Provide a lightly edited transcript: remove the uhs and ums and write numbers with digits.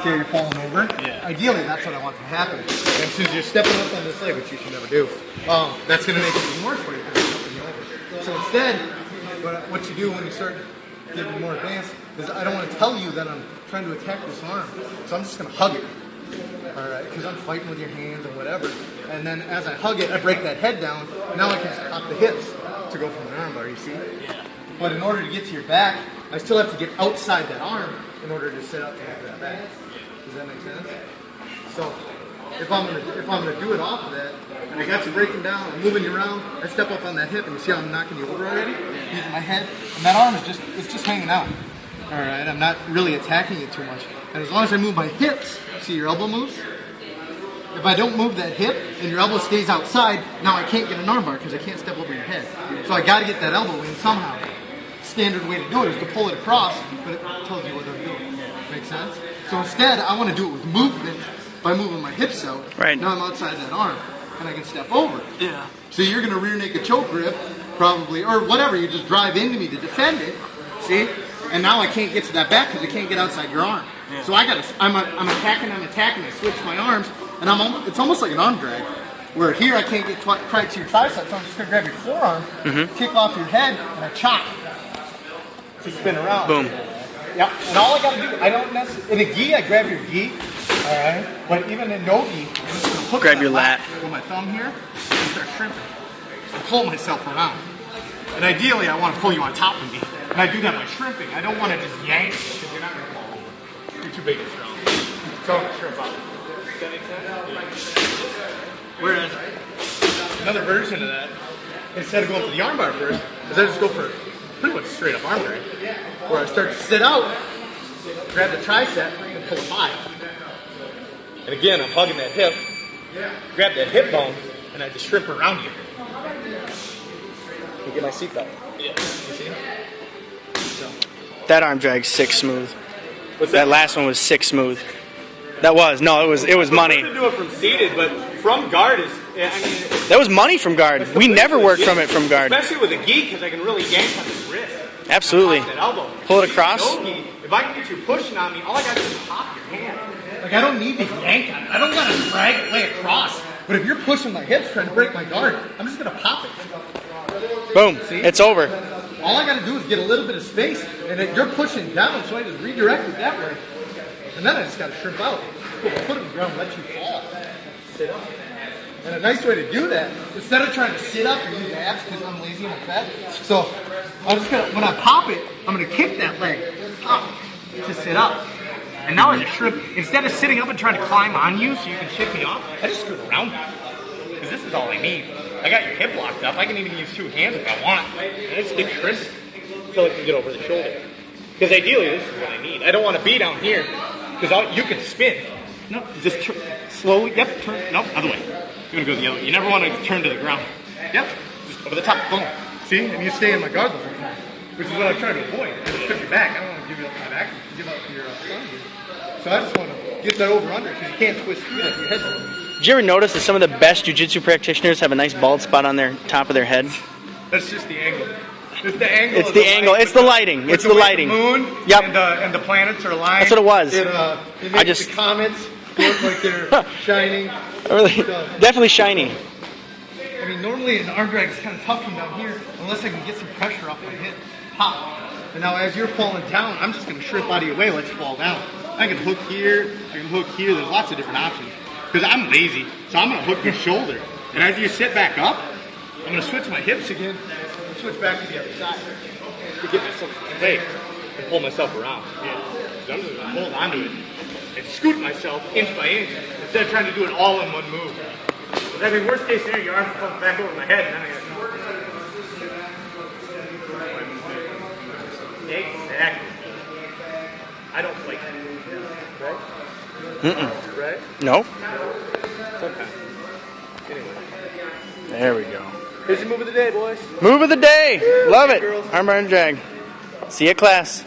Okay, you're falling over. Yeah. Ideally, that's what I want to happen. And since you're stepping up on this leg, which you should never do, that's going to make it even worse for you because it's stepping you over. So instead, what you do when you start getting more advanced is I don't want to tell you that I'm trying to attack this arm, so I'm just going to hug it. All right, because I'm fighting with your hands or whatever. And then as I hug it, I break that head down. Now I can pop the hips to go from the arm bar, you see? Yeah. But in order to get to your back, I still have to get outside that arm in order to sit up and get to that back. Does that make sense? So if I'm gonna do it off of that, and I got you breaking down, I'm moving you around, I step up on that hip, and you see how I'm knocking you over already? Using my head, and that arm is just hanging out. All right, I'm not really attacking it too much. And as long as I move my hips, see your elbow moves? If I don't move that hip and your elbow stays outside, now I can't get an arm bar because I can't step over your head. So I got to get that elbow in somehow. Standard way to do it is to pull it across, but it tells you what I'm doing. Make sense? So instead, I want to do it with movement by moving my hips out. Right. Now I'm outside that arm, and I can step over. Yeah. So you're going to rear naked choke grip, probably, or whatever. You just drive into me to defend it. See? And now I can't get to that back because I can't get outside your arm. Yeah. So I'm attacking. I switch my arms, and it's almost like an arm drag. Where here I can't get right to your tricep, so I'm just going to grab your forearm, kick off your head, and I chop. To spin around. Boom. Yep. And all I got to do, I don't necessarily, in a gi, I grab your gi, all right? But even in no gi, I'm just going to hook Grab your lat. with my thumb here and start shrimping. I pull myself around. And ideally, I want to pull you on top of me. And I do that by shrimping. I don't want to just yank because you're not going to fall over. You're too big and strong. So I'm going to shrimp out. Does that make sense? Whereas, another version of that, instead of going for the arm bar first, is I just go for pretty much straight up arm drag, where I start to sit out, grab the tricep, and pull a 5. And again, I'm hugging that hip, grab that hip bone, and I just shrimp around you. And get my seatbelt. Yeah. You see? So. That arm drag's sick smooth. What's That last one was sick smooth. That was money. I'm going to do it from seated, but from guard is, That was money from guard. We never worked from it from guard. especially with a gi, because I can really yank on his wrist. Absolutely. That elbow. Pull it across. No gi, if I can get you pushing on me, all I got to do is pop your hand. Like, I don't need to yank on it. I don't got to drag it way across. But if you're pushing my hips trying to break my guard, I'm just going to pop it. Boom. See? It's over. All I got to do is get a little bit of space, and then you're pushing down, so I just redirect it that way. And then I just got to shrimp out. Put my foot on the ground, let you fall. Sit up. And a nice way to do that, instead of trying to sit up and use abs because I'm lazy and I'm fat, so I'm just gonna, when I pop it, I'm gonna kick that leg up to sit up. And now I just shrimp, instead of sitting up and trying to climb on you so you can shake me off, I just scoot around you. Because this is all I need. I got your hip locked up, I can even use 2 hands if I want. And I just get shrimping until I can get over the shoulder. Because ideally, this is what I need. I don't want to be down here, because you can spin. No, just slowly, yep, turn, nope, other way. You're going to go the other way. You never want to turn to the ground. Yep, just over the top, boom. See, and you stay in my guard the whole time, which is what I'm trying to avoid. I just strip your back. I don't want to give you up my back, give up your front here. So I just want to get that over under, because you can't twist through that. Your head's over. Did you ever notice that some of the best jiu-jitsu practitioners have a nice bald spot on their top of their head? That's just the angle. It's the angle. It's the angle. It's the lighting. It's the lighting. The moon Yep. and the planets are aligned. That's what it was. It makes the comets look like they're shining. Really, definitely shiny. I mean, normally an arm drag is kind of tough from down here, unless I can get some pressure off my hip. Pop. And now as you're falling down, I'm just going to shrimp out of your way, let you fall down. I can hook here, I can hook here, there's lots of different options. Because I'm lazy, so I'm going to hook your shoulder. And as you sit back up, I'm going to switch my hips again, and switch back to the other side. To get myself away and pull myself around. Yeah. So I'm just going to hold onto it and scoot myself inch by inch, instead of trying to do it all in one move. I mean, worst case scenario, your arms come back over my head, and then I got to exactly. I don't like that. Right? Right? No. Sometimes. Anyway. There we go. Here's your move of the day, boys. Move of the day. Love it. Girls. Arm bar and drag. See ya, class.